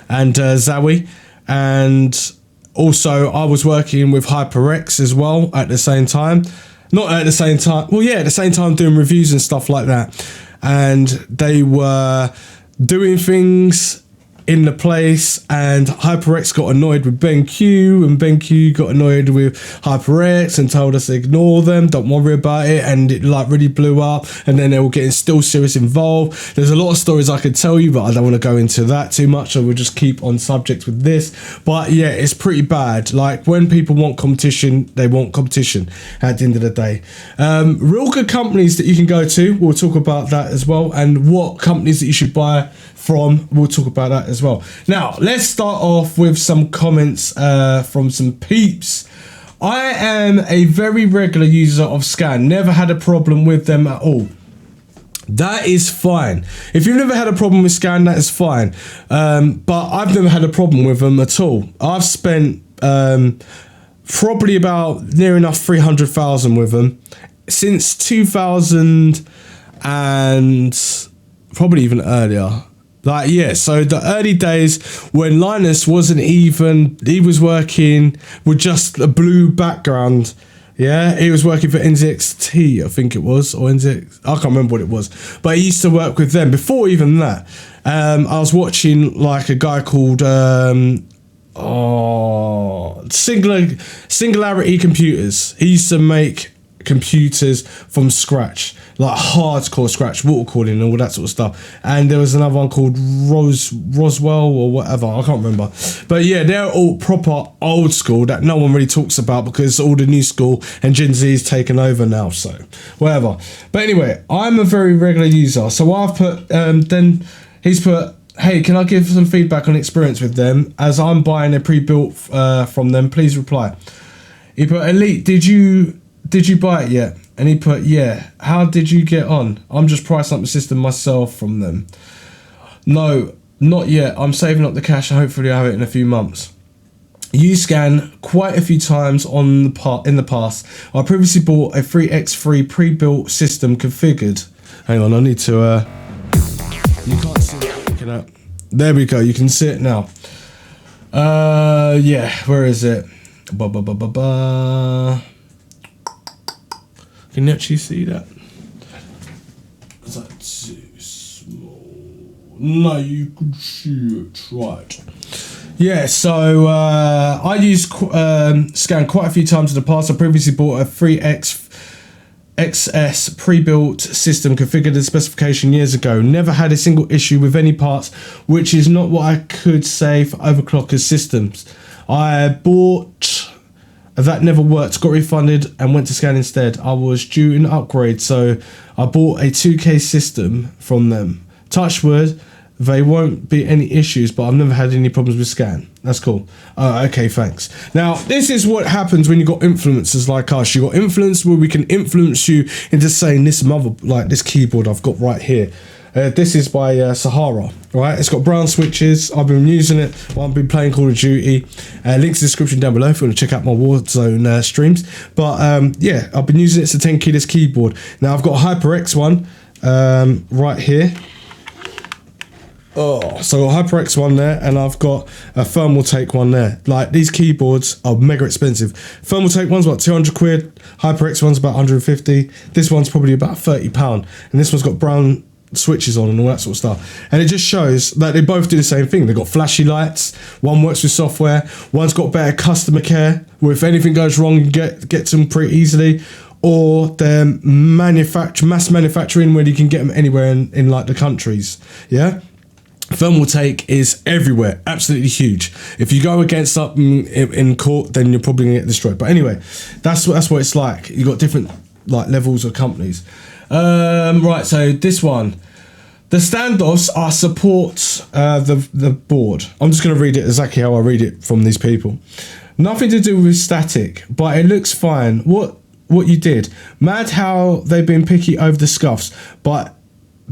and Zowie, and also I was working with HyperX as well at the same time. Not at the same time, well yeah, at the same time doing reviews and stuff like that. And they were doing things in the place, and HyperX got annoyed with BenQ, and BenQ got annoyed with HyperX and told us to ignore them, don't worry about it, and it like really blew up, and then they were getting still serious involved. There's a lot of stories I could tell you, but I don't want to go into that too much, so we'll just keep on subject with this. But yeah, it's pretty bad. Like when people want competition, they want competition at the end of the day. Real good companies that you can go to, we'll talk about that as well, and what companies that you should buy from, we'll talk about that as well. Now let's start off with some comments from some peeps. I am a very regular user of Scan, never had a problem with them at all. That is fine. If you've never had a problem with Scan, that is fine, but I've never had a problem with them at all. I've spent probably about near enough 300,000 with them since 2000 and probably even earlier. Like, yeah, so the early days when Linus wasn't even, he was working with just a blue background. Yeah, he was working for NZXT, I think it was, or NZX, I can't remember what it was, but he used to work with them. Before even that, I was watching like a guy called Singularity Computers. He used to make computers from scratch, like hardcore scratch, water cooling and all that sort of stuff. And there was another one called Roswell or whatever, I can't remember. But yeah, they're all proper old school that no one really talks about because all the new school and Gen Z is taken over now, so whatever. But anyway, I'm a very regular user, so I've put then he's put, hey, can I give some feedback on experience with them as I'm buying a pre-built from them, please reply. He put, Elite, did you buy it yet? And he put, yeah. How did you get on? I'm just pricing up the system myself from them. No, not yet. I'm saving up the cash and hopefully I'll have it in a few months. Used Scan quite a few times in the past. I previously bought a 3x3 pre-built system configured. Hang on, I need to... you can't see it. Look at that. There we go. You can see it now. Yeah, where is it? Can you actually see that? Is that too small? No, you can see it. Right. Yeah, so I used Scan quite a few times in the past. I previously bought a 3XS pre-built system configured to specification years ago. Never had a single issue with any parts, which is not what I could say for overclockers systems. I bought... that never worked, got refunded and went to Scan instead. I was due an upgrade, so I bought a 2K system from them. Touch wood, they won't be any issues, but I've never had any problems with Scan. That's cool. Okay, thanks. Now, this is what happens when you got influencers like us. You got influence where we can influence you into saying this this keyboard I've got right here. This is by Sahara, right? It's got brown switches. I've been using it while I've been playing Call of Duty. Links in the description down below if you want to check out my Warzone streams. But yeah, I've been using it. It's a 10 keyless keyboard. Now I've got a HyperX one right here. Oh, so I've got a HyperX one there, and I've got a Thermaltake one there. Like, these keyboards are mega expensive. Thermaltake one's about 200 quid. HyperX one's about 150. This one's probably about £30, and this one's got brown switches on and all that sort of stuff, and it just shows that they both do the same thing. They've got flashy lights. One works with software, one's got better customer care where if anything goes wrong you get to them pretty easily, or they're mass manufacturing where you can get them anywhere in like the countries. Yeah, Thermaltake is everywhere, absolutely huge. If you go against up in court, then you're probably gonna get destroyed. But anyway, that's what it's like. You got different like levels of companies. Right, so this one, the standoffs are support the board. I'm just going to read it exactly how I read it from these people. Nothing to do with static, but it looks fine. What you did, mad how they've been picky over the scuffs, but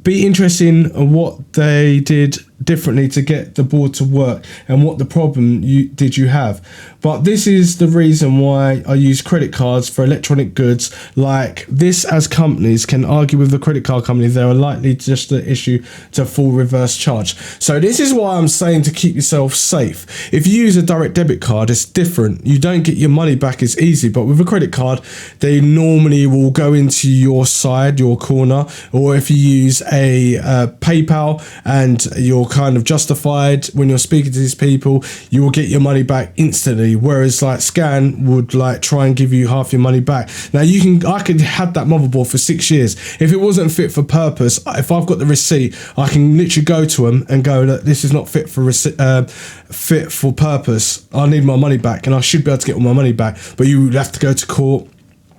be interested in what they did differently to get the board to work and what the problem you have. But this is the reason why I use credit cards for electronic goods like this, as companies can argue with the credit card company they are likely just to issue to full reverse charge. So this is why I'm saying to keep yourself safe. If you use a direct debit card, it's different. You don't get your money back as easy, but with a credit card they normally will go into your side, your corner, or if you use a PayPal and you're kind of justified when you're speaking to these people, you will get your money back instantly, whereas like Scan would like try and give you half your money back. Now I could have that motherboard for 6 years. If it wasn't fit for purpose, if I've got the receipt, I can literally go to them and go, look, this is not fit for purpose. I need my money back, and I should be able to get all my money back, but you would have to go to court.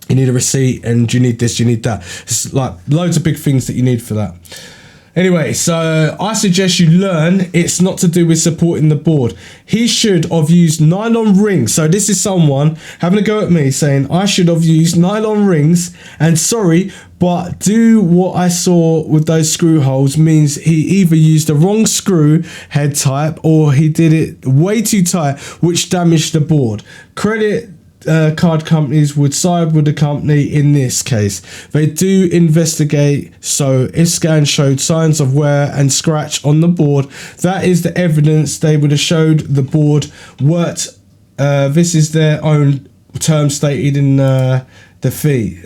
You need a receipt, and you need this, you need that. It's like loads of big things that you need for that. Anyway, so I suggest you learn it's not to do with supporting the board. He should have used nylon rings. So this is someone having a go at me saying I should have used nylon rings, and sorry, but do what I saw with those screw holes means he either used the wrong screw head type or he did it way too tight, which damaged the board. Credit card companies would side with the company in this case. They do investigate, so if Scan showed signs of wear and scratch on the board, that is the evidence they would have showed the board worked. This is their own term stated in the fee.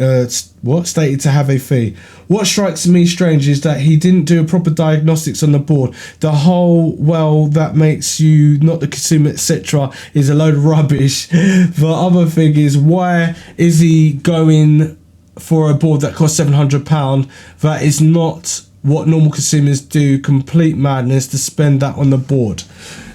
Stated to have a fee. What strikes me strange is that he didn't do a proper diagnostics on the board. The whole, well, that makes you not the consumer, etc. is a load of rubbish. The other thing is, why is he going for a board that costs £700. That is not what normal consumers do. Complete madness to spend that on the board.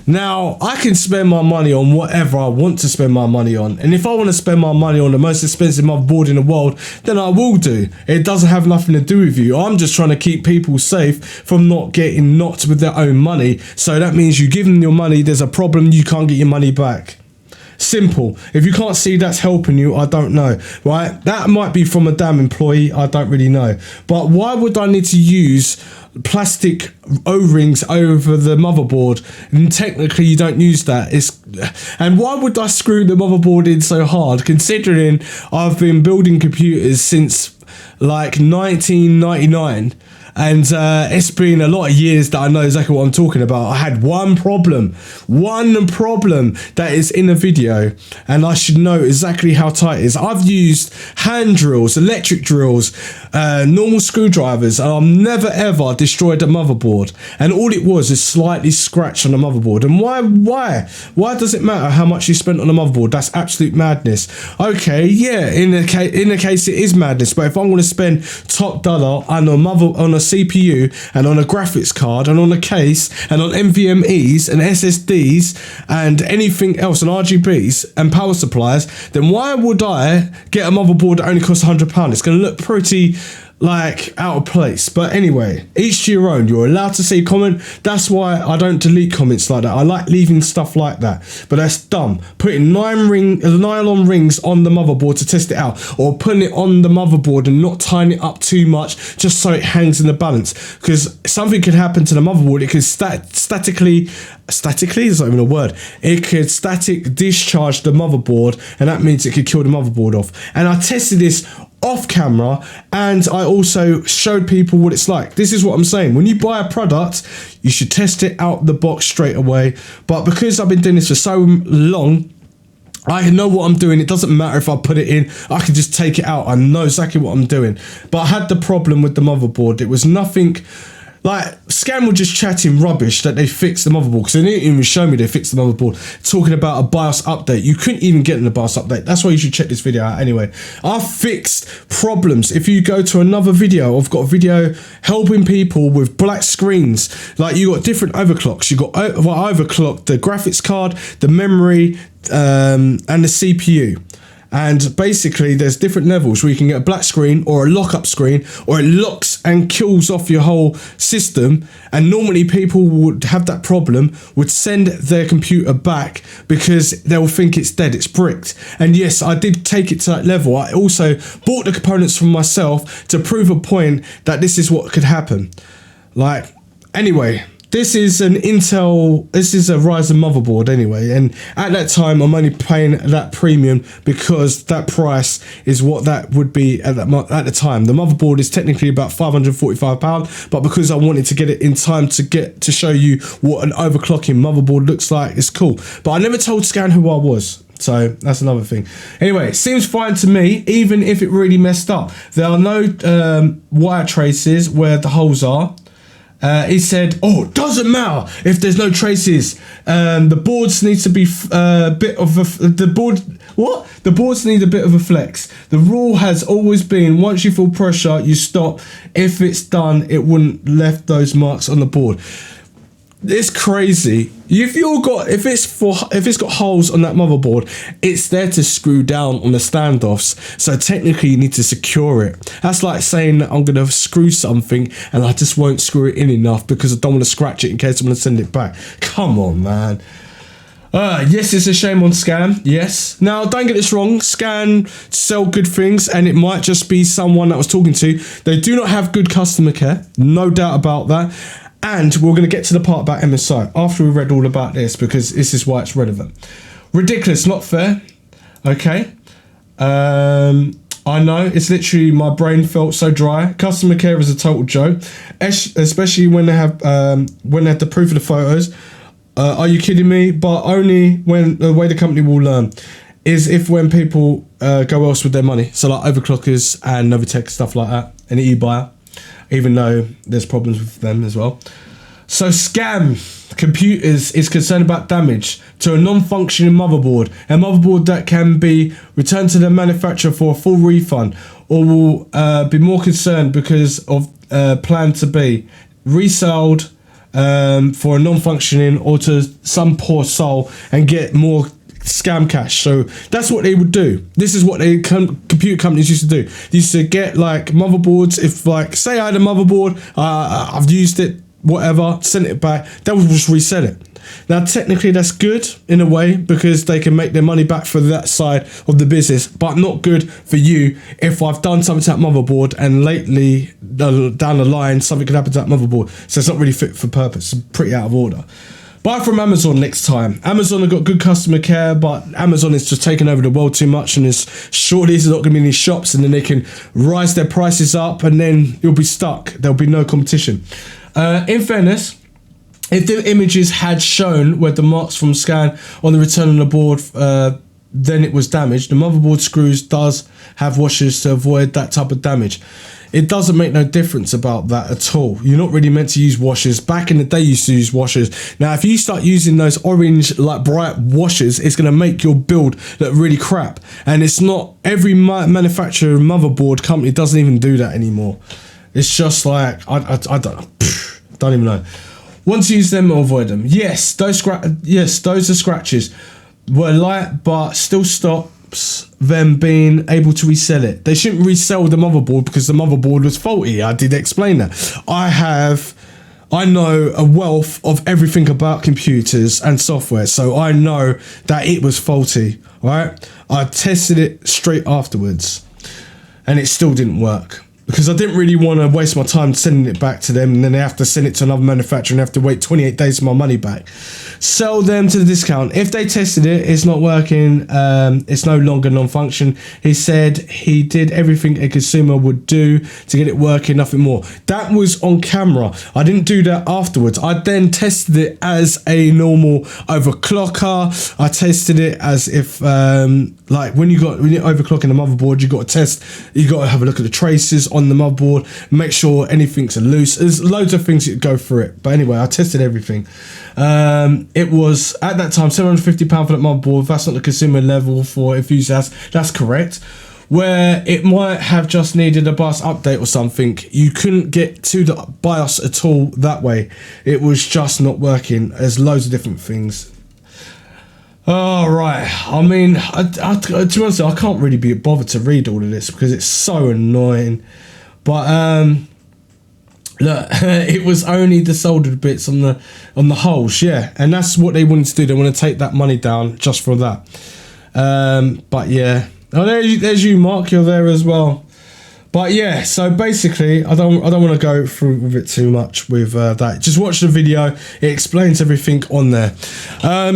Now, I can spend my money on whatever I want to spend my money on. And if I want to spend my money on the most expensive motherboard in the world, then I will do. It doesn't have nothing to do with you. I'm just trying to keep people safe from not getting knocked with their own money. So that means you give them your money, there's a problem, you can't get your money back. Simple. If you can't see that's helping you, I don't know, right? That might be from a damn employee, I don't really know. But why would I need to use plastic O-rings over the motherboard? And technically you don't use that. And why would I screw the motherboard in so hard, considering I've been building computers since like 1999? And it's been a lot of years that I know exactly what I'm talking about. I had one problem that is in a video, and I should know exactly how tight it is. I've used hand drills, electric drills, normal screwdrivers, and I've never ever destroyed a motherboard. And all it was is slightly scratched on the motherboard. And why does it matter how much you spent on a motherboard? That's absolute madness. Okay, yeah, in the case it is madness, but if I'm going to spend top dollar on a CPU and on a graphics card and on a case and on NVMe's and SSDs and anything else and RGBs and power supplies, then why would I get a motherboard that only costs £100? It's going to look pretty like out of place. But anyway, each to your own. You're allowed to see a comment. That's why I don't delete comments like that. I like leaving stuff like that, but that's dumb. Putting nylon rings on the motherboard to test it out, or putting it on the motherboard and not tying it up too much just so it hangs in the balance, because something could happen to the motherboard. It could statically, is not even a word, it could static discharge the motherboard, and that means it could kill the motherboard off. And I tested this off camera, and I also showed people what it's like. This is what I'm saying. When you buy a product, you should test it out the box straight away. But because I've been doing this for so long, I know what I'm doing. It doesn't matter if I put it in, I can just take it out. I know exactly what I'm doing. But I had the problem with the motherboard. It was nothing. Like, Scam were just chatting rubbish that they fixed the motherboard, because they didn't even show me they fixed the motherboard, talking about a BIOS update. You couldn't even get in the BIOS update. That's why you should check this video out anyway. I fixed problems. If you go to another video, I've got a video helping people with black screens. Like, you got different overclocks. You got I overclocked the graphics card, the memory, and the CPU. And basically there's different levels where you can get a black screen or a lock-up screen, or it locks and kills off your whole system. And normally people would have that problem, would send their computer back because they'll think it's dead, it's bricked. And yes, I did take it to that level. I also bought the components from myself to prove a point that this is what could happen. Like, anyway, this is a Ryzen motherboard anyway, and at that time I'm only paying that premium because that price is what that would be at the time. The motherboard is technically about £545, but because I wanted to get it in time to show you what an overclocking motherboard looks like, it's cool. But I never told Scan who I was. So that's another thing. Anyway, it seems fine to me, even if it really messed up. There are no wire traces where the holes are. He said, oh, doesn't matter if there's no traces. The boards need to be the boards need a bit of a flex. The rule has always been, once you feel pressure, you stop. If it's done, it wouldn't left those marks on the board. It's crazy. If it's got holes on that motherboard, it's there to screw down on the standoffs. So technically you need to secure it. That's like saying that I'm going to screw something and I just won't screw it in enough because I don't want to scratch it in case I'm going to send it back. Come on, man. Yes, it's a shame on Scan. Yes. Now, don't get this wrong. Scan sell good things, and it might just be someone that I was talking to. They do not have good customer care. No doubt about that. And we're going to get to the part about MSI after we read all about this, because this is why it's relevant. Ridiculous, not fair. Okay. I know, it's literally, my brain felt so dry. Customer care is a total joke, especially when they have the proof of the photos. Are you kidding me? But only when the way the company will learn is if when people go else with their money. So like overclockers and Novitech, stuff like that, and eBuyer, even though there's problems with them as well. So Scam Computers is concerned about damage to a non-functioning motherboard, a motherboard that can be returned to the manufacturer for a full refund. or will be more concerned because of plan to be resold for a non-functioning or to some poor soul and get more scam cash. So that's what they would do. This is what they computer companies used to do. They used to get like motherboards. If like say I had a motherboard, I've used it, whatever, sent it back, they would just resell it. Now technically that's good in a way because they can make their money back for that side of the business, but not good for you if I've done something to that motherboard and lately down the line something could happen to that motherboard. So it's not really fit for purpose. It's pretty out of order. Buy from Amazon next time. Amazon have got good customer care, but Amazon is just taking over the world too much, and there's surely there's not going to be any shops, and then they can rise their prices up, and then you'll be stuck. There'll be no competition. In fairness, if the images had shown where the marks from scan on the return on the board, then it was damaged. The motherboard screws does have washers to avoid that type of damage. It doesn't make no difference about that at all. You're not really meant to use washers. Back in the day, you used to use washers. Now, if you start using those orange, like bright washers, it's going to make your build look really crap. And it's not every manufacturer motherboard company doesn't even do that anymore. It's just like I don't even know. Once you use them or avoid them. Yes, those are scratches. Were light, but still stops them being able to resell it. They shouldn't resell the motherboard because the motherboard was faulty. I did explain that. I know a wealth of everything about computers and software, so I know that it was faulty. Right? I tested it straight afterwards, and it still didn't work. Because I didn't really want to waste my time sending it back to them, and then they have to send it to another manufacturer and have to wait 28 days for my money back. Sell them to the discount. If they tested it, it's not working, it's no longer non-function. He said he did everything a consumer would do to get it working, nothing more. That was on camera. I didn't do that afterwards. I then tested it as a normal overclocker. I tested it as if, like when you're overclocking the motherboard, you got to have a look at the traces on the motherboard, make sure anything's loose. There's loads of things that go for it, but anyway, I tested everything. It was at that time £750 for that motherboard. That's not the consumer level for enthusiasts. That's correct. Where it might have just needed a BIOS update or something, you couldn't get to the BIOS at all that way. It was just not working. There's loads of different things. Oh, right. I mean, to be honest, I can't really be bothered to read all of this because it's so annoying. But look, it was only the soldered bits on the holes, yeah, and that's what they wanted to do. They want to take that money down just for that. But yeah, oh, there's you, Mark. You're there as well. But yeah, so basically, I don't want to go through with it too much with that. Just watch the video. It explains everything on there.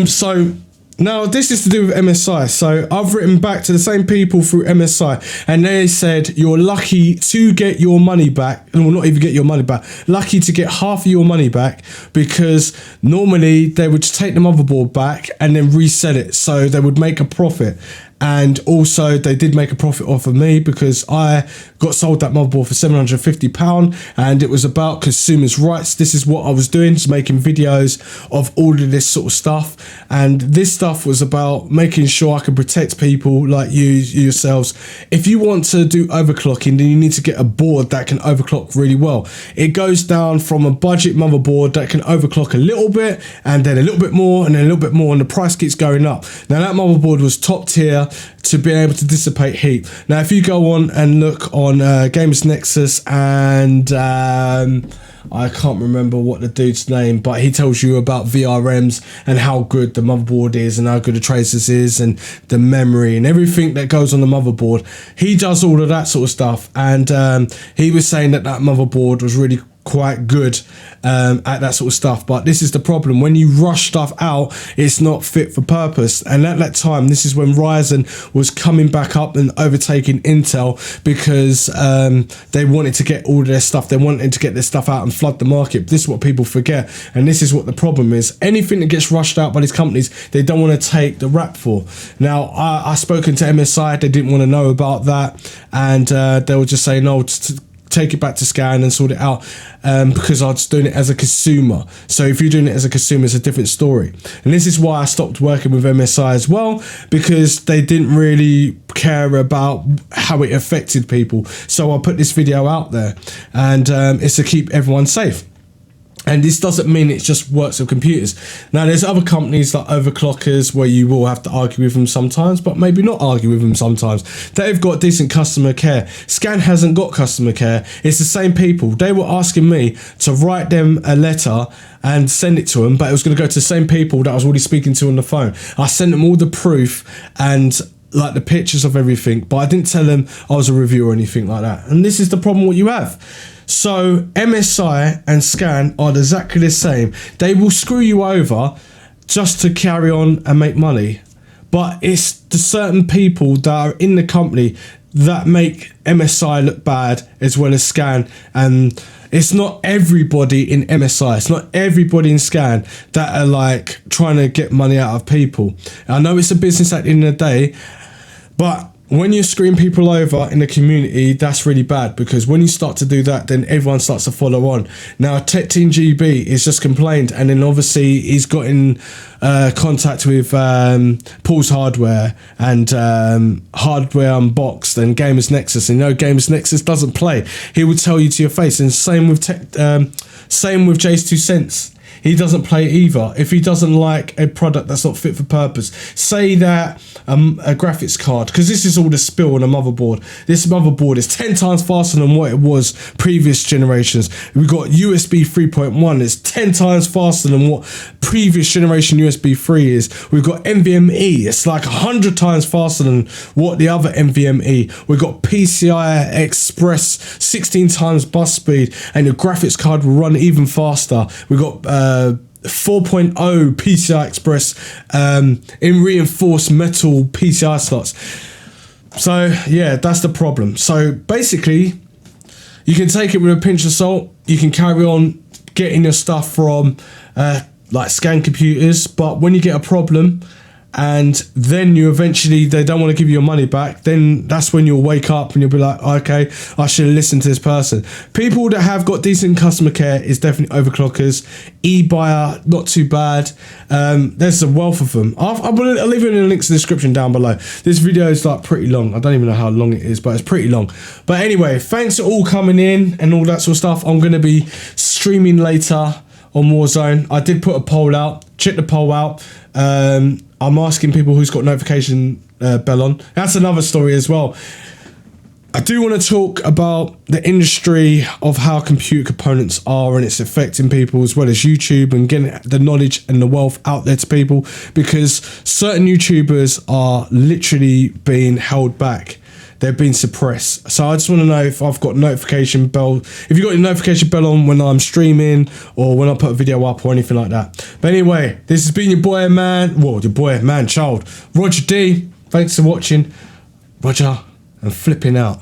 So. Now, this is to do with MSI. So I've written back to the same people through MSI, and they said you're lucky to get your money back, and well, not even get your money back, lucky to get half of your money back, because normally they would just take the motherboard back and then resell it, so they would make a profit. And also they did make a profit off of me because I got sold that motherboard for £750, and it was about consumers' rights. This is what I was doing, just making videos of all of this sort of stuff, and this stuff was about making sure I could protect people like you yourselves. If you want to do overclocking, then you need to get a board that can overclock really well. It goes down from a budget motherboard that can overclock a little bit, and then a little bit more, and then a little bit more, and the price keeps going up. Now that motherboard was top tier to be able to dissipate heat. Now if you go on and look on Gamers Nexus, and I can't remember what the dude's name, but he tells you about VRMs and how good the motherboard is and how good the traces is and the memory and everything that goes on the motherboard. He does all of that sort of stuff, and he was saying that motherboard was really quite good at that sort of stuff. But this is the problem: when you rush stuff out, it's not fit for purpose. And at that time, this is when Ryzen was coming back up and overtaking Intel, because they wanted to get all of their stuff, they wanted to get their stuff out and flood the market. This is what people forget, and this is what the problem is. Anything that gets rushed out by these companies, they don't want to take the rap for. Now I spoken to MSI, they didn't want to know about that, and they were just saying, no, take it back to scan and sort it out, because I was doing it as a consumer. So if you're doing it as a consumer, it's a different story. And this is why I stopped working with MSI as well, because they didn't really care about how it affected people. So I put this video out there, and it's to keep everyone safe. And this doesn't mean it just works with computers. Now, there's other companies like overclockers where you will have to argue with them sometimes, but maybe not argue with them sometimes. They've got decent customer care. Scan hasn't got customer care. It's the same people. They were asking me to write them a letter and send it to them, but it was going to go to the same people that I was already speaking to on the phone. I sent them all the proof and like the pictures of everything, but I didn't tell them I was a reviewer or anything like that. And this is the problem what you have. So MSI and Scan are exactly the same. They will screw you over just to carry on and make money. But it's the certain people that are in the company that make MSI look bad as well as Scan. And it's not everybody in MSI, it's not everybody in Scan that are like trying to get money out of people. I know it's a business at the end of the day, but when you screen people over in the community, that's really bad, because when you start to do that, then everyone starts to follow on. Now, techteamgb is just complained, and then obviously he's got in contact with Paul's Hardware and Hardware Unboxed and Gamers Nexus. And you know, Gamers Nexus doesn't play. He will tell you to your face. And same with Jay's 2 cents. He doesn't play either. If he doesn't like a product that's not fit for purpose, say that a graphics card, because this is all the spill on a motherboard. This motherboard is 10 times faster than what it was previous generations. We've got USB 3.1. It's 10 times faster than what previous generation USB 3 is. We've got NVMe. It's like 100 times faster than what the other NVMe. We've got PCI Express, 16 times bus speed, and your graphics card will run even faster. We've got 4.0 PCI Express in reinforced metal PCI slots. So yeah, that's the problem. So basically, you can take it with a pinch of salt. You can carry on getting your stuff from like Scan computers, but when you get a problem and then they don't want to give you your money back, then that's when you'll wake up and you'll be like, okay, I should have listened to this person. People that have got decent customer care is definitely overclockers. eBuyer, not too bad. There's a wealth of them. I'll leave it in the links in the description down below. This video is like pretty long. I don't even know how long it is, but it's pretty long. But anyway, thanks for all coming in and all that sort of stuff. I'm going to be streaming later on Warzone. I did put a poll out. Check the poll out. I'm asking people who's got notification bell on. That's another story as well. I do want to talk about the industry of how computer components are and it's affecting people, as well as YouTube, and getting the knowledge and the wealth out there to people, because certain YouTubers are literally being held back. They're being suppressed. So I just want to know if I've got notification bell, if you've got your notification bell on when I'm streaming or when I put a video up or anything like that. But anyway, this has been your boy, child, Roger D. Thanks for watching. Roger, and flipping out.